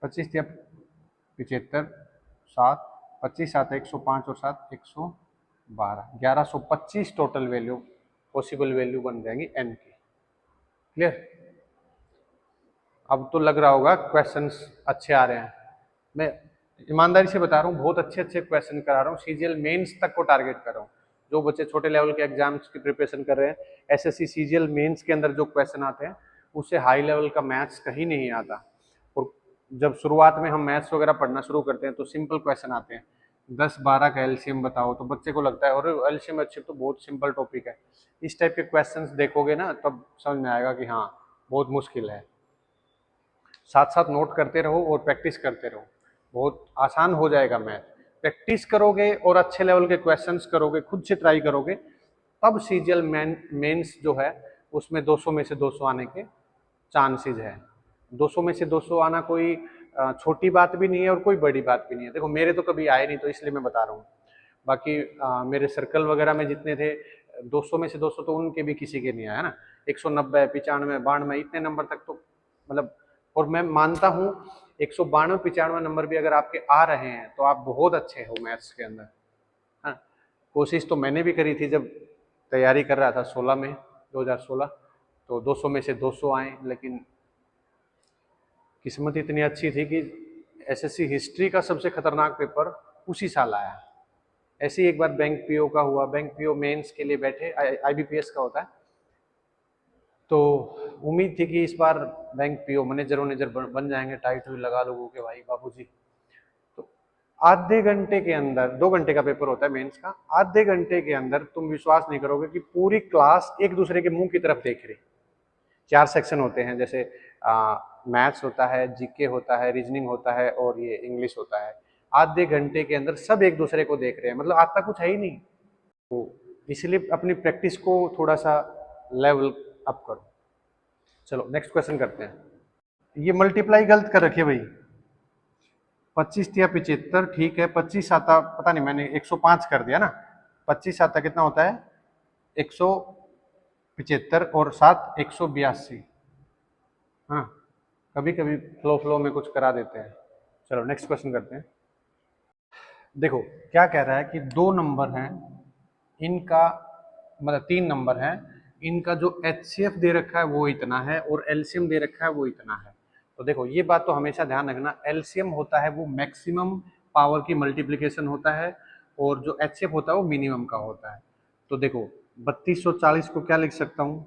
25 दिया 75, 7, 25 7 105 और 7 112, 1125 टोटल वैल्यू, पॉसिबल वैल्यू बन जाएंगी n की। क्लियर, अब तो लग रहा होगा क्वेश्चंस अच्छे आ रहे हैं। मैं ईमानदारी से बता रहा हूँ, बहुत अच्छे अच्छे क्वेश्चन करा रहा हूँ, सीजीएल मेंस तक को टारगेट कर रहा हूँ। जो बच्चे छोटे लेवल के एग्जाम्स की प्रिपरेशन कर रहे हैं, एसएससी सीजीएल मेंस के अंदर जो क्वेश्चन आते हैं उससे हाई लेवल का मैथ्स कहीं नहीं आता। और जब शुरुआत में हम मैथ्स वगैरह पढ़ना शुरू करते हैं तो सिंपल क्वेश्चन आते हैं, 10-12 का एलसीएम बताओ, तो बच्चे को लगता है और एलसीएम अच्छे, तो बहुत सिंपल टॉपिक है। इस टाइप के क्वेश्चंस देखोगे ना तब समझ में आएगा कि हाँ बहुत मुश्किल है। साथ साथ नोट करते रहो और प्रैक्टिस करते रहो, बहुत आसान हो जाएगा मैथ। प्रैक्टिस करोगे और अच्छे लेवल के क्वेश्चंस करोगे, खुद से ट्राई करोगे, तब सीजीएल मेंस जो है उसमें 200 में से 200 आने के चांसेस है। 200 में से 200 आना कोई छोटी बात भी नहीं है और कोई बड़ी बात भी नहीं है। देखो मेरे तो कभी आए नहीं तो इसलिए मैं बता रहा हूँ, बाकी मेरे सर्कल वगैरह में जितने थे 200 में से 200 तो उनके भी किसी के नहीं आया ना। 190 95 92 इतने नंबर तक तो मतलब, और मैं मानता हूँ 192 95 नंबर भी अगर आपके आ रहे हैं तो आप बहुत अच्छे हो मैथ्स के अंदर। हाँ, कोशिश तो मैंने भी करी थी जब तैयारी कर रहा था 16 में 2016, तो 200 में से 200 आए, लेकिन किस्मत इतनी अच्छी थी कि एसएससी हिस्ट्री का सबसे खतरनाक पेपर उसी साल आया। ऐसे ही एक बार बैंक पीओ का हुआ, बैंक पीओ मेंस के लिए बैठे, आईबीपीएस का होता है, तो उम्मीद थी कि इस बार बैंक पीओ मैनेजर बन जाएंगे, टाइट हुई लगा लोगों के भाई बाबूजी। तो आधे घंटे के अंदर, 2 घंटे का पेपर होता है मेंस का, आधे घंटे के अंदर तुम विश्वास नहीं करोगे कि पूरी क्लास एक दूसरे के मुंह की तरफ देख रही। 4 सेक्शन होते हैं, जैसे मैथ्स होता है, जीके होता है, रीजनिंग होता है और ये इंग्लिश होता है। आधे घंटे के अंदर सब एक दूसरे को देख रहे हैं, मतलब आता कुछ है ही नहीं। तो इसलिए अपनी प्रैक्टिस को थोड़ा सा लेवल अप करो। चलो नेक्स्ट क्वेश्चन करते हैं। ये मल्टीप्लाई गलत कर रखिए भाई, 25 या 75, ठीक है, 25 आता पता नहीं, मैंने 105 कर दिया ना। 25 आता कितना होता है 175 और 7 182। हाँ, कभी कभी फ्लो में कुछ करा देते हैं। चलो नेक्स्ट क्वेश्चन करते हैं। देखो क्या कह रहा है कि दो नंबर हैं, इनका मतलब तीन नंबर हैं, इनका जो HCF दे रखा है वो इतना है और LCM दे रखा है वो इतना है। तो देखो ये बात तो हमेशा ध्यान रखना, LCM होता है वो मैक्सिमम पावर की मल्टीप्लिकेशन होता है और जो HCF होता है वो मिनिमम का होता है। तो देखो 3240 को क्या लिख सकता हूँ,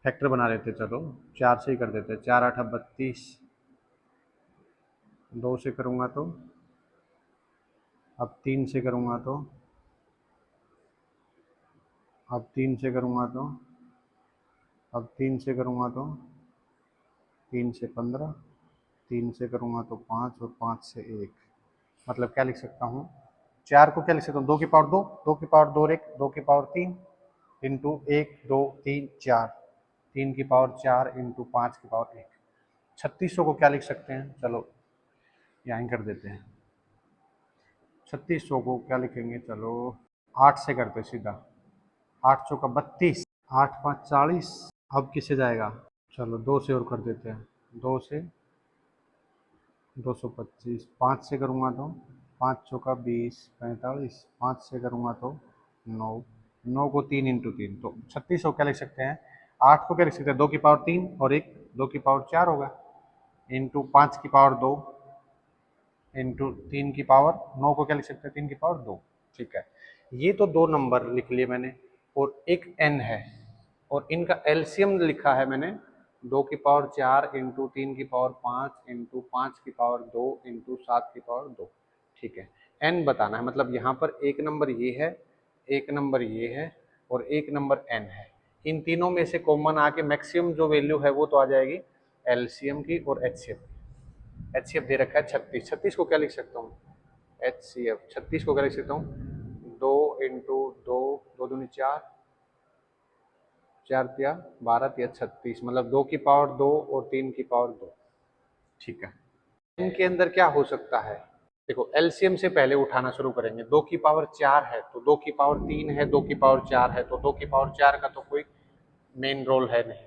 फैक्टर बना लेते, चलो 4 से ही कर देते, 4 8 32, 2 से करूँगा तो, अब 3 से करूँगा तो, अब 3 से करूँगा तो, अब 3 से करूँगा तो, 3 से 15, 3 से करूँगा तो 5 और 5 से 1, मतलब क्या लिख सकता हूँ, 4 को क्या लिख सकता हूँ, 2 की पावर 2, 2 की पावर 2 1, 2 की पावर 3 इंटू 1 2 3 4, 3 की पावर 4 इंटू 5 की पावर 1। 3600 को क्या लिख सकते हैं, चलो यहाँ कर देते हैं, 3600 को क्या लिखेंगे, चलो 8 से करते सीधा, 8 चौका 32, 8 5 40, अब किससे जाएगा, चलो 2 से और कर देते हैं, 2 से 225, 5 से करूँगा तो 5 चौका 20 45, 5 से करूँगा तो 9, 9 को 3 इंटू 3, तो 3600 क्या लिख सकते हैं, 8 को क्या लिख सकते हैं, 2 की पावर 3 और 1 2 की पावर 4 होगा, इंटू 5 की पावर 2 इंटू 3 की पावर 9 को क्या लिख सकते हैं, 3 की पावर 2। ठीक है, ये तो दो नंबर लिख लिए मैंने और एक n है और इनका LCM लिखा है मैंने 2 की पावर 4 इंटू 3 की पावर 5 इंटू 5 की पावर 2 इंटू 7 की पावर 2। ठीक है, n बताना है, मतलब यहाँ पर एक नंबर ये है, एक नंबर ये है और एक नंबर n है। इन तीनों में से कॉमन आके मैक्सिमम जो वैल्यू है वो तो आ जाएगी LCM की और HCF की। HCF दे रखा है 36, 36 को क्या लिख सकता हूँ, HCF 36 को क्या लिख सकता हूँ, 2 इंटू 2, 2 दूनी 4, 4 तिया 12 तिया 36, मतलब 2 की पावर 2 और 3 की पावर 2। ठीक है, इनके अंदर क्या हो सकता है, देखो LCM से पहले उठाना शुरू करेंगे, 2 की पावर 4 है तो 2 की पावर 3 है, 2 की पावर 4 है तो 2 की पावर 4 का तो कोई मेन रोल है नहीं,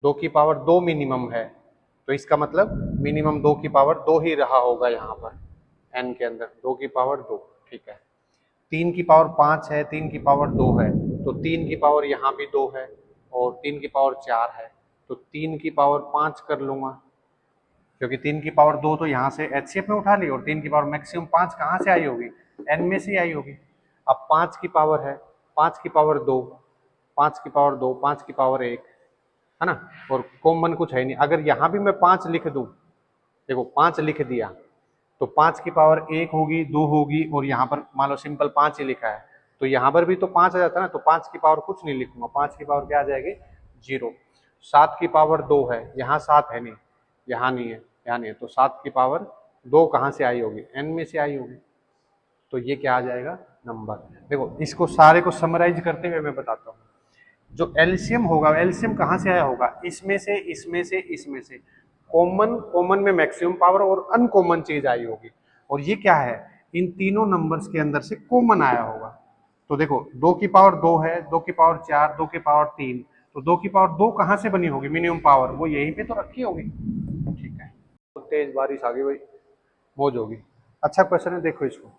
2 की पावर 2 मिनिमम है तो इसका मतलब मिनिमम 2 की पावर 2 ही रहा होगा यहाँ पर n के अंदर, 2 की पावर 2। ठीक है, 3 की पावर 5 है, 3 की पावर 2 है तो 3 की पावर यहाँ भी 2 है और 3 की पावर 4 है तो 3 की पावर 5 कर लूँगा, क्योंकि 3 की पावर 2 तो यहाँ से HCF में उठा ली और 3 की पावर मैक्सिमम 5 कहाँ से आई होगी, n में से आई होगी। अब 5 की पावर है, 5 की पावर 2, 5 की पावर 2, 5 की पावर 1 है ना, और कॉमन कुछ है नहीं। अगर यहाँ भी मैं 5 लिख दूँ, देखो 5 लिख दिया तो 5 की पावर 1 होगी, 2 होगी और यहाँ पर मान लो सिंपल 5 ही लिखा है तो यहाँ पर भी तो 5 आ जाता है ना, तो 5 की पावर कुछ नहीं लिखूंगा, 5 की पावर क्या आ जाएगी 0। 7 की पावर 2 है, यहाँ 7 है नहीं, यहाँ नहीं है, यहाँ नहीं है, तो 7 की पावर 2 कहाँ से आई होगी, n में से आई होगी, तो ये क्या आ जाएगा नंबर। देखो इसको सारे को समराइज करते हुए मैं बताता हूँ, जो एलसीएम होगा, एलसीएम कहाँ से आया होगा, इसमें से, इसमें से, इसमें से, कॉमन, कॉमन में मैक्सिमम पावर और अनकॉमन चीज आई होगी, और ये क्या है, इन तीनों नंबर्स के अंदर से कॉमन आया होगा। तो देखो 2 की पावर 2 है, 2 की पावर 4, 2 की पावर 3, तो 2 की पावर 2 कहाँ से बनी होगी मिनिमम पावर, वो यहीं पे तो रखी होगी। ठीक है, तो तेज बारिश आ गई भाई, मौज होगी। अच्छा क्वेश्चन है, देखो इसको,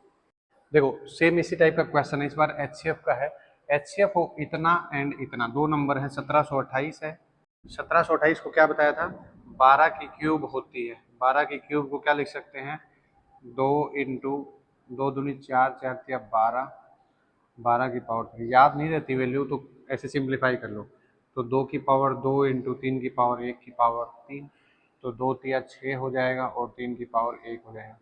देखो सेम इसी टाइप का क्वेश्चन है, इस बार HCF का है। HCF हो इतना एंड इतना, दो नंबर है, 1728 है। 1728 को क्या बताया था, 12 की क्यूब होती है, 12 की क्यूब को क्या लिख सकते हैं, 2 इंटू 2 दूनी 4, 4 तिया 12, 12 की पावर 3, याद नहीं रहती वैल्यू तो ऐसे सिंप्लीफाई कर लो, तो 2 की पावर 2 इंटू 3 की पावर 1 की पावर 3, तो 2 तिया 6 हो जाएगा और 3 की पावर 1 हो जाएगा।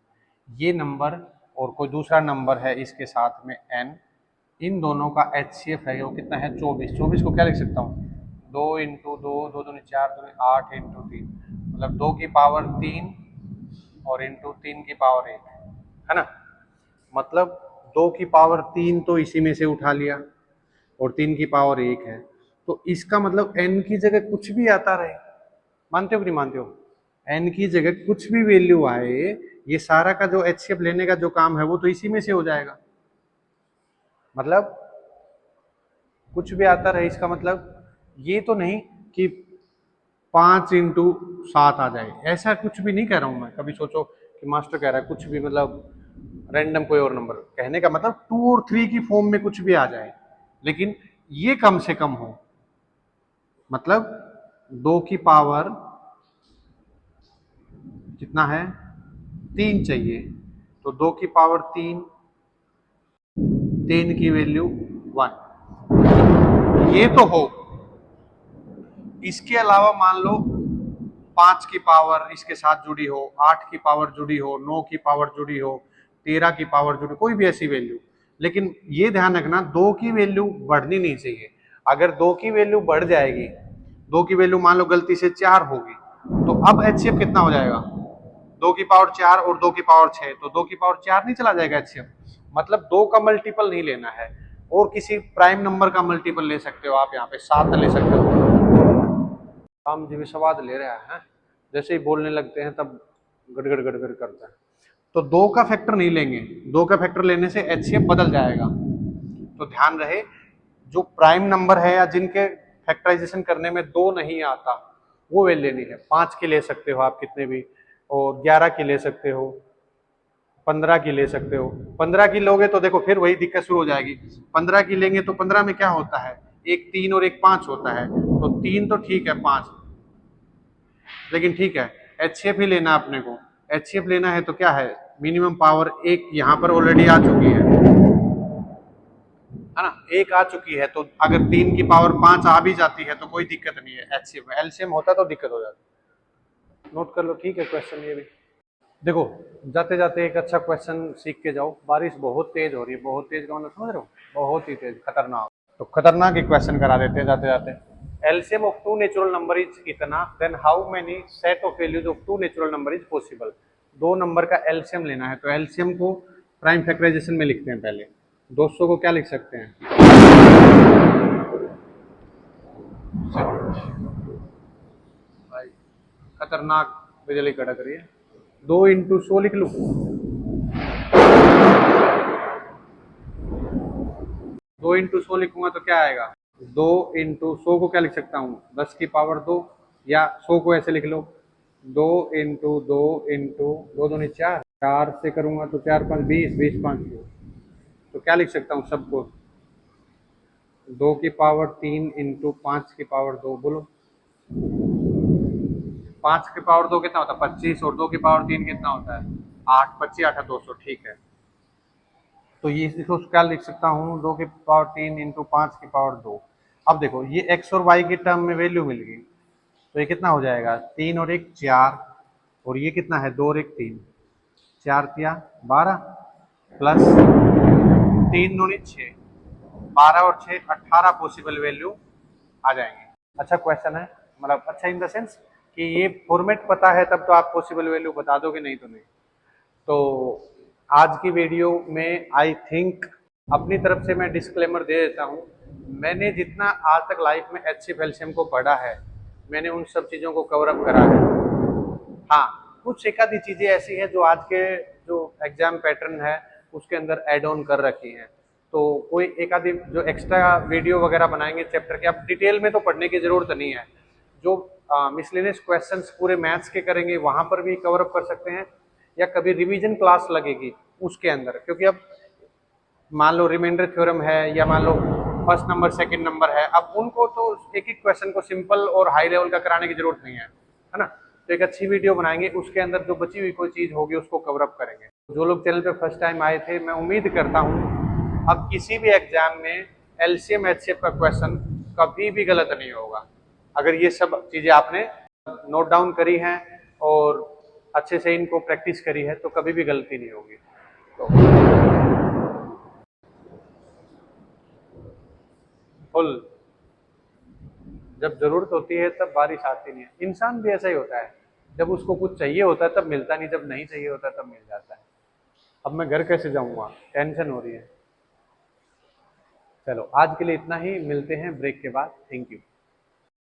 ये नंबर और कोई दूसरा नंबर है इसके साथ में n, इन दोनों का HCF है वो कितना है 24। 24 को क्या लिख सकता हूँ, 2 इंटू 2, 2 दूनी 4, 2 8 इंटू 3, मतलब 2 की पावर 3 और इंटू 3 की पावर 1 है ना, मतलब 2 की पावर 3 तो इसी में से उठा लिया और 3 की पावर 1 है, तो इसका मतलब n की जगह कुछ भी आता रहे, मानते हो कि नहीं मानते हो, n की जगह कुछ भी वैल्यू आए, ये सारा का जो HCF लेने का जो काम है वो तो इसी में से हो जाएगा, मतलब कुछ भी आता रहे, इसका मतलब ये तो नहीं कि 5 इंटू 7 आ जाए, ऐसा कुछ भी नहीं कह रहा हूं मैं, कभी सोचो कि कि मास्टर कह रहा है कुछ भी मतलब रैंडम कोई और नंबर, कहने का मतलब 2 और 3 की फॉर्म में कुछ भी आ जाए, लेकिन ये कम से कम हो, मतलब 2 की पावर कितना है 3 चाहिए, तो 2 की पावर 3, 3 की वैल्यू 1, ये तो हो। इसके अलावा मान लो 5 की पावर इसके साथ जुड़ी हो, 8 की पावर जुड़ी हो, 9 की पावर जुड़ी हो, 13 की पावर जुड़ी, कोई भी ऐसी वैल्यू, लेकिन ये ध्यान रखना 2 की वैल्यू बढ़नी नहीं चाहिए। अगर 2 की वैल्यू बढ़ जाएगी, 2 की वैल्यू मान लो गलती से 4 होगी, तो अब एचसीएफ कितना हो जाएगा, 2 की पावर 4 और 2 की पावर 6, तो 2 की पावर 4 नहीं चला जाएगा एचसीएफ, मतलब 2 का मल्टीपल नहीं लेना है, और किसी प्राइम नंबर का मल्टीपल ले सकते हो आप, यहाँ पे 7 ले सकते हो। हम जी स्वाद ले रहा है, जैसे ही बोलने लगते हैं तब गड़गड़ गड़गड़ करता है। तो 2 का फैक्टर नहीं लेंगे, 2 का फैक्टर लेने से एचसीएफ बदल जाएगा। तो ध्यान रहे, जो प्राइम नंबर है या जिनके फैक्टराइजेशन करने में 2 नहीं आता, वो वैल्यू लेनी है। 5 की ले सकते हो आप कितने भी, और 11 की ले सकते हो, 15 की ले सकते हो। 15 की लोगे तो देखो फिर वही दिक्कत शुरू हो जाएगी। 15 की लेंगे तो 15 में क्या होता है, एक 3 और एक 5 होता है, तो 3 तो ठीक है, 5, लेकिन ठीक है एचसीएफ ही लेना अपने को। एचसीएफ लेना है तो क्या है, मिनिमम पावर एक यहाँ पर ऑलरेडी आ चुकी है ना, एक आ चुकी है, तो अगर 3 की पावर 5 आ भी जाती है तो कोई दिक्कत नहीं है एचसीएफ में। एलसीएम होता तो दिक्कत हो जाती। नोट कर लो, ठीक है क्वेश्चन ये भी। देखो जाते जाते एक अच्छा क्वेश्चन सीख के जाओ। बारिश बहुत तेज हो रही है, बहुत तेज का मतलब समझ रहे हो, बहुत ही तेज, खतरनाक। तो खतरनाक ही क्वेश्चन करा देते हैं जाते जाते। LCM of 2 natural number is इतना, then how many set of values of 2 natural number is possible. 2 number का एलसीएम लेना है, तो एलसीएम को प्राइम फैक्टराइजेशन में लिखते हैं पहले। 200 को क्या लिख सकते हैं, भाई खतरनाक बिजली कड़क रही है, 2 इंटू 100 लिख लूं, 2 इंटू 100 लिखूंगा तो क्या आएगा, 2 इंटू 100 को क्या लिख सकता हूँ, 10 की पावर 2, या 100 को ऐसे लिख लो, 2 इंटू 2 इंटू 2 दूनी 4, 4 से करूंगा तो 4 5 20, 20 5 तो क्या लिख सकता हूँ सबको, 2 की पावर 3 इंटू 5 की पावर 2, बोलो 5 की पावर 2 कितना होता है 25, और 2 की पावर 3 कितना होता है 8, 25 8 200, ठीक है। तो ये इसको क्या लिख सकता हूँ, 2 की पावर 3 इंटू 5 की पावर 2। अब देखो ये x और y की टर्म में वैल्यू मिल गई, तो ये कितना हो जाएगा, 3 और 1 4, और ये कितना है 2 और 1 3, 4 तिया 12, प्लस 3 दूनी 6, 12 और 6 18 पॉसिबल वैल्यू आ जाएंगे। अच्छा क्वेश्चन है, मतलब अच्छा इन द सेंस कि ये फॉर्मेट पता है तब तो आप पॉसिबल वैल्यू बता दोगे, नहीं तो नहीं। तो आज की वीडियो में आई थिंक अपनी तरफ से मैं डिस्क्लेमर दे देता हूँ, मैंने जितना आज तक लाइफ में एचसीएफ एलसीएम को पढ़ा है, मैंने उन सब चीज़ों को कवर अप करा है। हाँ कुछ एक आधी चीज़ें ऐसी हैं जो आज के जो एग्जाम पैटर्न है उसके अंदर एड ऑन कर रखी हैं, तो कोई एक आधी जो एक्स्ट्रा वीडियो वगैरह बनाएंगे चैप्टर के, अब डिटेल में तो पढ़ने की जरूरत नहीं है। जो मिसलेनियस क्वेश्चंस पूरे मैथ्स के करेंगे वहां पर भी कवर अप कर सकते हैं, या कभी रिवीजन क्लास लगेगी उसके अंदर, क्योंकि अब मान लो रिमाइंडर थ्योरम है या मान लो फर्स्ट नंबर सेकंड नंबर है, अब उनको तो एक एक क्वेश्चन को सिंपल और हाई लेवल का कराने की जरूरत नहीं है ना। तो एक अच्छी वीडियो बनाएंगे, उसके अंदर जो बची हुई कोई चीज होगी उसको कवर अप करेंगे। जो लोग चैनल पे फर्स्ट टाइम आए थे, मैं उम्मीद करता हूँ अब किसी भी एग्जाम में एलसीएम एचसीएफ का क्वेश्चन कभी भी गलत नहीं होगा, अगर ये सब चीजें आपने नोट डाउन करी हैं और अच्छे से इनको प्रैक्टिस करी है तो कभी भी गलती नहीं होगी। तो फुल जब जरूरत होती है तब बारिश आती नहीं है, इंसान भी ऐसा ही होता है, जब उसको कुछ चाहिए होता है तब मिलता नहीं, जब नहीं चाहिए होता तब मिल जाता है। अब मैं घर कैसे जाऊंगा, टेंशन हो रही है। चलो आज के लिए इतना ही, मिलते हैं ब्रेक के बाद, थैंक यू।